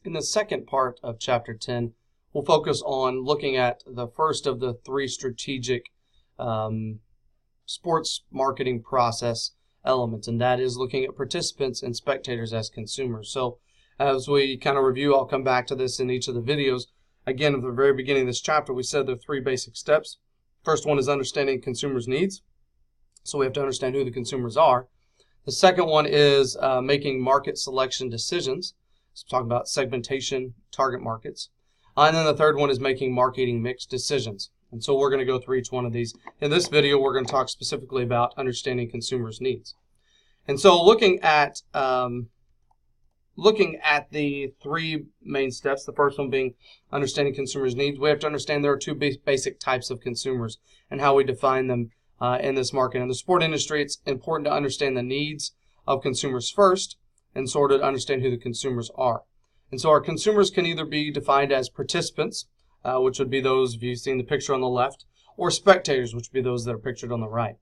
In the second part of Chapter 10, we'll focus on looking at the first of the three strategic sports marketing process elements, and that is looking at participants and spectators as consumers. So as we kind of review, I'll come back to this in each of the videos. Again, at the very beginning of this chapter, we said there are three basic steps. First one is understanding consumers' needs. So we have to understand who the consumers are. The second one is making market selection decisions. So talking about segmentation, target markets. And then the third one is making marketing mix decisions. And so we're going to go through each one of these. In this video, we're going to talk specifically about understanding consumers' needs. And so looking at the three main steps, the first one being understanding consumers' needs, we have to understand there are two basic types of consumers and how we define them in this market. In the sport industry, it's important to understand the needs of consumers first, and sort of understand who the consumers are. And so our consumers can either be defined as participants, which would be those, if you've seen the picture on the left, or spectators, which would be those that are pictured on the right.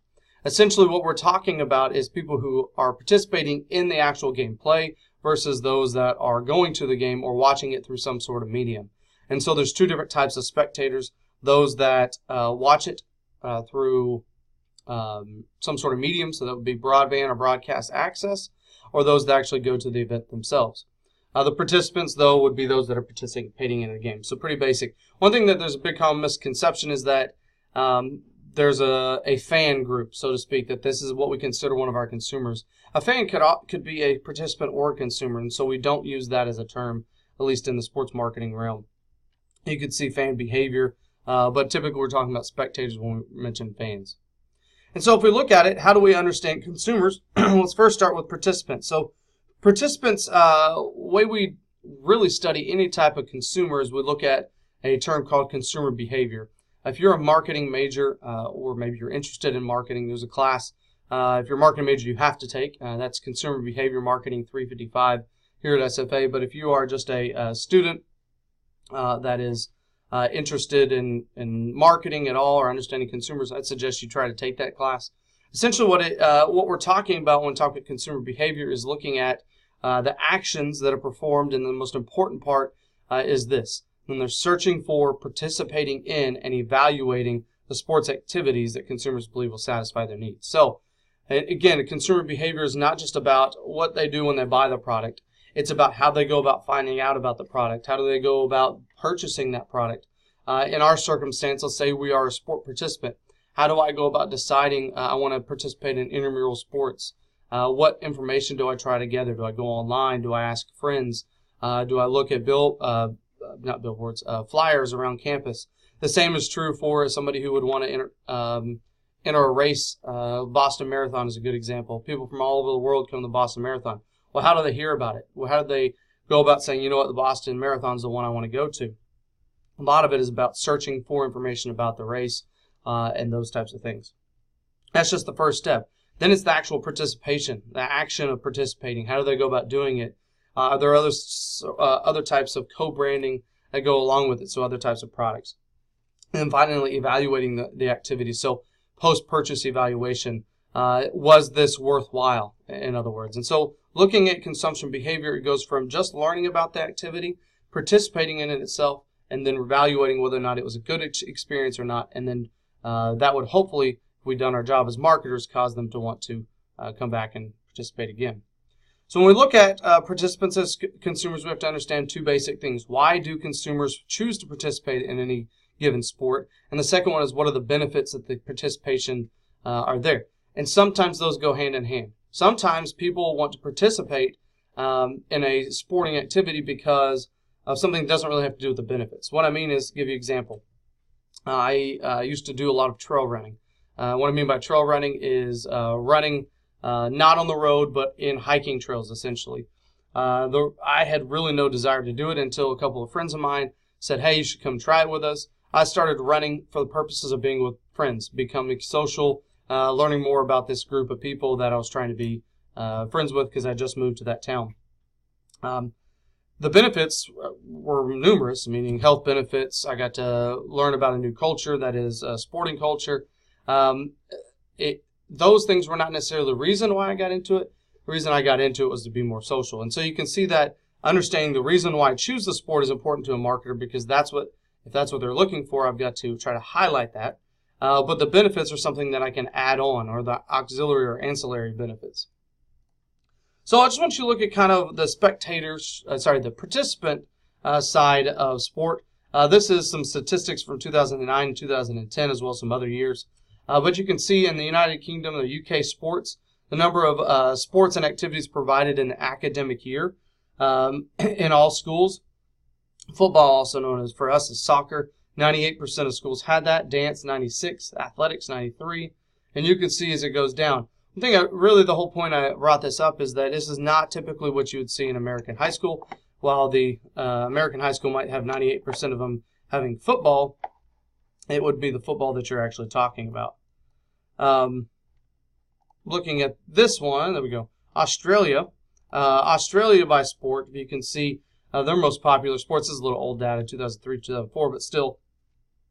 Essentially, what we're talking about is people who are participating in the actual gameplay versus those that are going to the game or watching it through some sort of medium. And so there's two different types of spectators: those that watch it through some sort of medium, so that would be broadband or broadcast access, or those that actually go to the event themselves. The participants, though, would be those that are participating in a game. So pretty basic. One thing that there's a big common misconception is that there's a fan group, so to speak, that this is what we consider one of our consumers. A fan could be a participant or a consumer, and so we don't use that as a term, at least in the sports marketing realm. You could see fan behavior, but typically we're talking about spectators when we mention fans. And so if we look at it, how do we understand consumers? Let's first start with participants. So participants, way we really study any type of consumer is we look at a term called consumer behavior. If you're a marketing major, or maybe you're interested in marketing, there's a class, if you're a marketing major, you have to take. That's Consumer Behavior Marketing 355 here at SFA. But if you are just a student that is interested in marketing at all or understanding consumers, I'd suggest you try to take that class. Essentially what we're talking about when talking about consumer behavior is looking at the actions that are performed, and the most important part is this: when they're searching for, participating in, and evaluating the sports activities that consumers believe will satisfy their needs. So again, consumer behavior is not just about what they do when they buy the product. It's about how they go about finding out about the product. How do they go about purchasing that product? In our circumstance, let's say we are a sport participant. How do I go about deciding I want to participate in intramural sports? What information do I try to gather? Do I go online? Do I ask friends? Do I look at flyers around campus? The same is true for somebody who would want to enter a race. Boston Marathon is a good example. People from all over the world come to the Boston Marathon. Well, how do they hear about it? Well, how do they go about saying, you know what, the Boston Marathon is the one I want to go to? A lot of it is about searching for information about the race and those types of things. That's just the first step. Then it's the actual participation, the action of participating. How do they go about doing it? There are other types of co-branding that go along with it, so other types of products. And then finally, evaluating the activity. So post-purchase evaluation. Was this worthwhile, in other words? And so looking at consumption behavior, it goes from just learning about the activity, participating in it itself, and then evaluating whether or not it was a good experience or not. And then that would hopefully, if we've done our job as marketers, cause them to want to come back and participate again. So when we look at participants as consumers, we have to understand two basic things. Why do consumers choose to participate in any given sport? And the second one is, what are the benefits that the participation are there? And sometimes those go hand in hand. Sometimes people want to participate in a sporting activity because of something that doesn't really have to do with the benefits. What I mean is, to give you an example, I used to do a lot of trail running. What I mean by trail running is running not on the road, but in hiking trails, essentially. I had really no desire to do it until a couple of friends of mine said, hey, you should come try it with us. I started running for the purposes of being with friends, becoming social, learning more about this group of people that I was trying to be friends with because I just moved to that town. The benefits were numerous, meaning health benefits. I got to learn about a new culture, that is sporting culture. Those things were not necessarily the reason why I got into it. The reason I got into it was to be more social. And so you can see that understanding the reason why I choose the sport is important to a marketer, because if that's what they're looking for, I've got to try to highlight that. But the benefits are something that I can add on, or the auxiliary or ancillary benefits. So I just want you to look at kind of the the participant side of sport. This is some statistics from 2009 and 2010, as well as some other years. But you can see in the United Kingdom, the UK sports, the number of sports and activities provided in the academic year in all schools. Football, also known as for us as soccer, 98% of schools had that. Dance, 96%. Athletics, 93%. And you can see as it goes down. I think really the whole point I brought this up is that this is not typically what you would see in American high school. While the American high school might have 98% of them having football, it would be the football that you're actually talking about. Looking at this one, there we go. Australia. Australia by sport, you can see their most popular sports. This is a little old data, 2003, 2004, but still,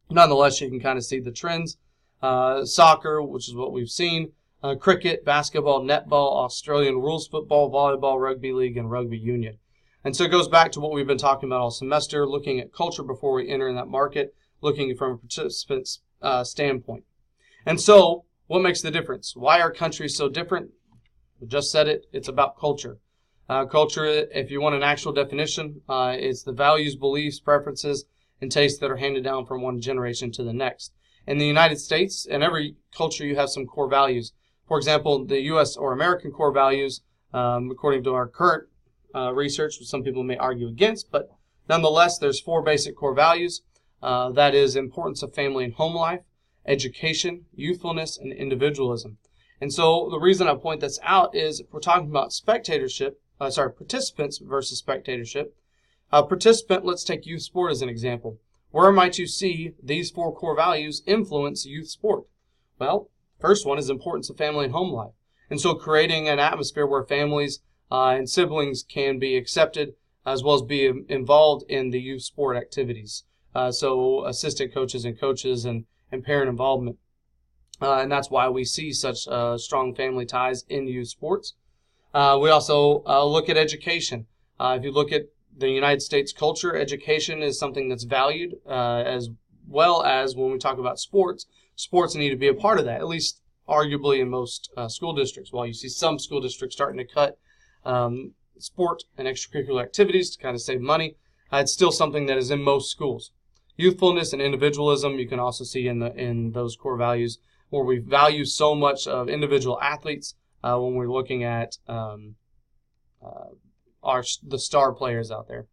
nonetheless, you can kind of see the trends. Soccer, which is what we've seen. Cricket, basketball, netball, Australian rules football, volleyball, rugby league, and rugby union. And so it goes back to what we've been talking about all semester, looking at culture before we enter in that market, looking from a participant's standpoint. And so, what makes the difference? Why are countries so different? We just said it. It's about culture. Culture, if you want an actual definition, it's the values, beliefs, preferences, and tastes that are handed down from one generation to the next. In the United States, in every culture, you have some core values. For example, the U.S. or American core values, according to our current research, which some people may argue against, but nonetheless, there's 4 basic core values. That is importance of family and home life, education, youthfulness, and individualism. And so the reason I point this out is if we're talking about participants versus spectatorship. Participant, let's take youth sport as an example. Where might you see these 4 core values influence youth sport? Well, first one is importance of family and home life. And so creating an atmosphere where families and siblings can be accepted as well as be involved in the youth sport activities. So assistant coaches and coaches and parent involvement. And that's why we see such strong family ties in youth sports. We also look at education. If you look at the United States culture, education is something that's valued, as well as when we talk about sports. Sports need to be a part of that, at least arguably in most school districts. While you see some school districts starting to cut sport and extracurricular activities to kind of save money, it's still something that is in most schools. Youthfulness and individualism you can also see in those core values, where we value so much of individual athletes when we're looking at the star players out there.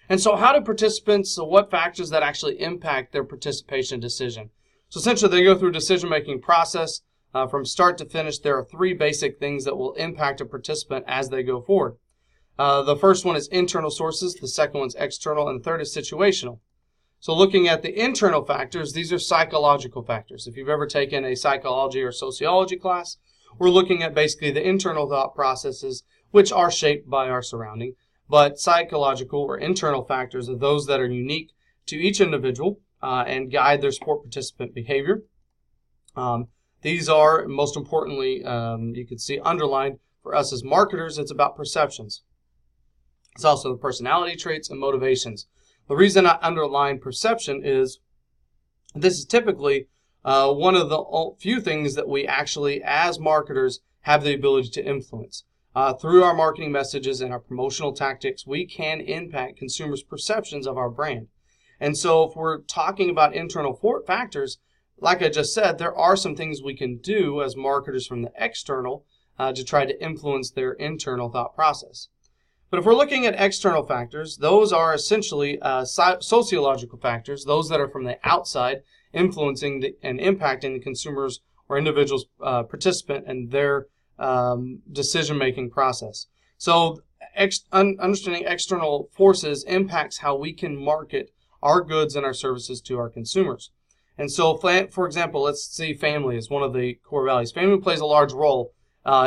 And so how do participants, so what factors that actually impact their participation decision? So essentially they go through a decision-making process from start to finish. There are 3 basic things that will impact a participant as they go forward. The first one is internal sources, the second one is external, and the third is situational. So looking at the internal factors, these are psychological factors. If you've ever taken a psychology or sociology class, we're looking at basically the internal thought processes which are shaped by our surrounding. But psychological or internal factors are those that are unique to each individual and guide their sport participant behavior. These are, most importantly, you can see underlined for us as marketers, it's about perceptions. It's also the personality traits and motivations. The reason I underline perception is this is typically one of the few things that we actually, as marketers, have the ability to influence. Through our marketing messages and our promotional tactics, we can impact consumers' perceptions of our brand. And so if we're talking about internal factors, like I just said, there are some things we can do as marketers from the external to try to influence their internal thought process. But if we're looking at external factors, those are essentially sociological factors, those that are from the outside, influencing and impacting the consumers or individuals participant and their decision-making process. So understanding external forces impacts how we can market our goods and our services to our consumers. And so, for example, let's see family is one of the core values. Family plays a large role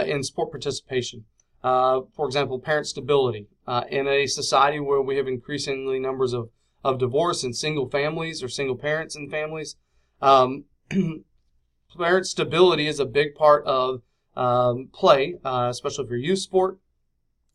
in sport participation. For example, parent stability. In a society where we have increasingly numbers of divorce and single families or single parents in families, parent stability is a big part of play, especially for youth sport.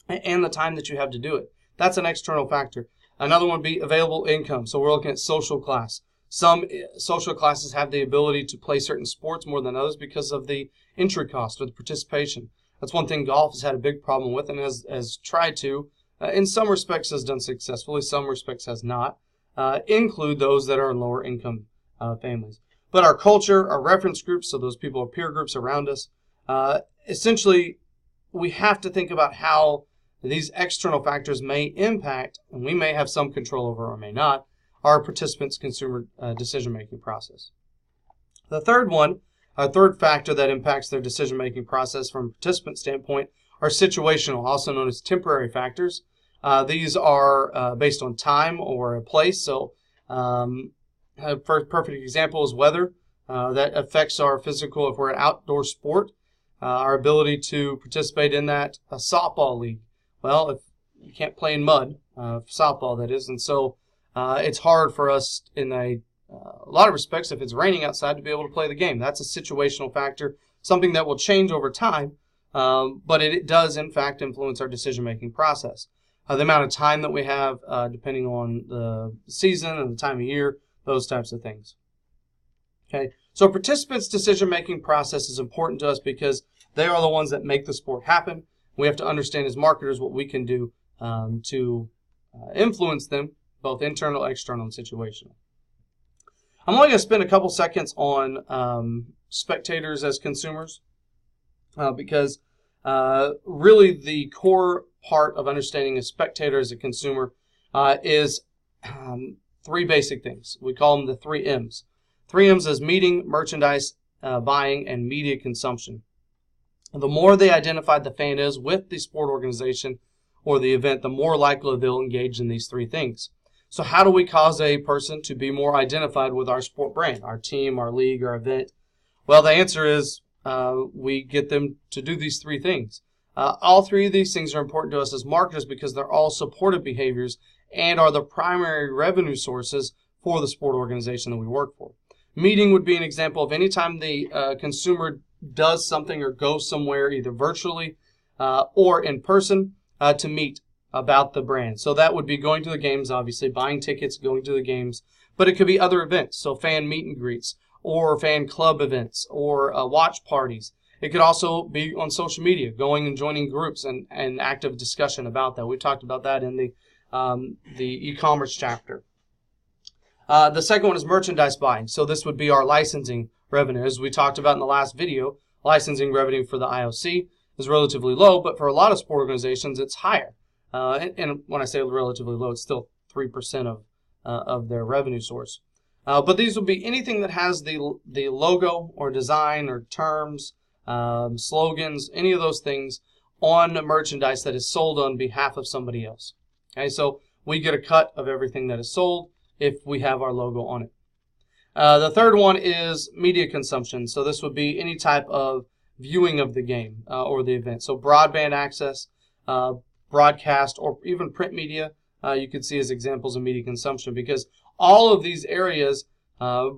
and the time that you have to do it. That's an external factor. Another one would be available income. So we're looking at social class. Some social classes have the ability to play certain sports more than others because of the entry cost or the participation. That's one thing golf has had a big problem with and has tried to, in some respects has done successfully, some respects has not, include those that are in lower income families. But our culture, our reference groups, so those people are peer groups around us, essentially we have to think about how these external factors may impact, and we may have some control over or may not, our participants' consumer decision-making process. The third factor that impacts their decision-making process from a participant standpoint are situational, also known as temporary factors. These are based on time or a place. So a perfect example is weather. That affects our physical, if we're an outdoor sport, our ability to participate in that. A softball league. Well, if you can't play in mud, softball that is, and so it's hard for us in a lot of respects, if it's raining outside, to be able to play the game. That's a situational factor, something that will change over time, but it does, in fact, influence our decision-making process. The amount of time that we have, depending on the season and the time of year, those types of things. Okay, so participants' decision-making process is important to us because they are the ones that make the sport happen. We have to understand as marketers what we can do to influence them, both internal, external, and situational. I'm only going to spend a couple seconds on spectators as consumers because really the core part of understanding a spectator as a consumer is three basic things. We call them the 3 M's. 3 M's is meeting, merchandise, buying, and media consumption. The more they identify the fan is with the sport organization or the event, the more likely they'll engage in these 3 things. So how do we cause a person to be more identified with our sport brand, our team, our league, our event? Well, the answer is we get them to do these 3 things. All 3 of these things are important to us as marketers because they're all supportive behaviors and are the primary revenue sources for the sport organization that we work for. Meeting would be an example of any time the consumer does something or goes somewhere, either virtually or in person, to meet about the brand. So that would be going to the games, obviously, buying tickets, going to the games, but it could be other events, so fan meet and greets, or fan club events, or watch parties. It could also be on social media, going and joining groups and active discussion about that. We talked about that in the e-commerce chapter. The second one is merchandise buying. So this would be our licensing revenue. As we talked about in the last video, licensing revenue for the IOC is relatively low, but for a lot of sport organizations, it's higher. And when I say relatively low, it's still 3% of their revenue source. But these would be anything that has the logo or design or terms, slogans, any of those things on merchandise that is sold on behalf of somebody else. Okay, so we get a cut of everything that is sold if we have our logo on it. The third one is media consumption. So this would be any type of viewing of the game or the event. So broadband access, broadcast, or even print media, you could see as examples of media consumption because all of these areas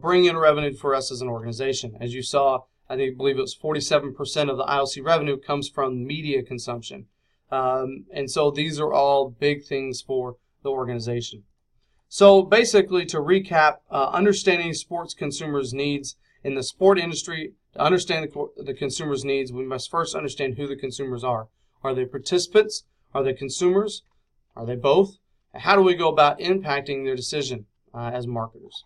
bring in revenue for us as an organization. As you saw, I believe it was 47% of the ILC revenue comes from media consumption. And so these are all big things for the organization. So basically, to recap, understanding sports consumers' needs in the sport industry, to understand the consumer's needs, we must first understand who the consumers are. Are they participants? Are they consumers? Are they both? How do we go about impacting their decision as marketers?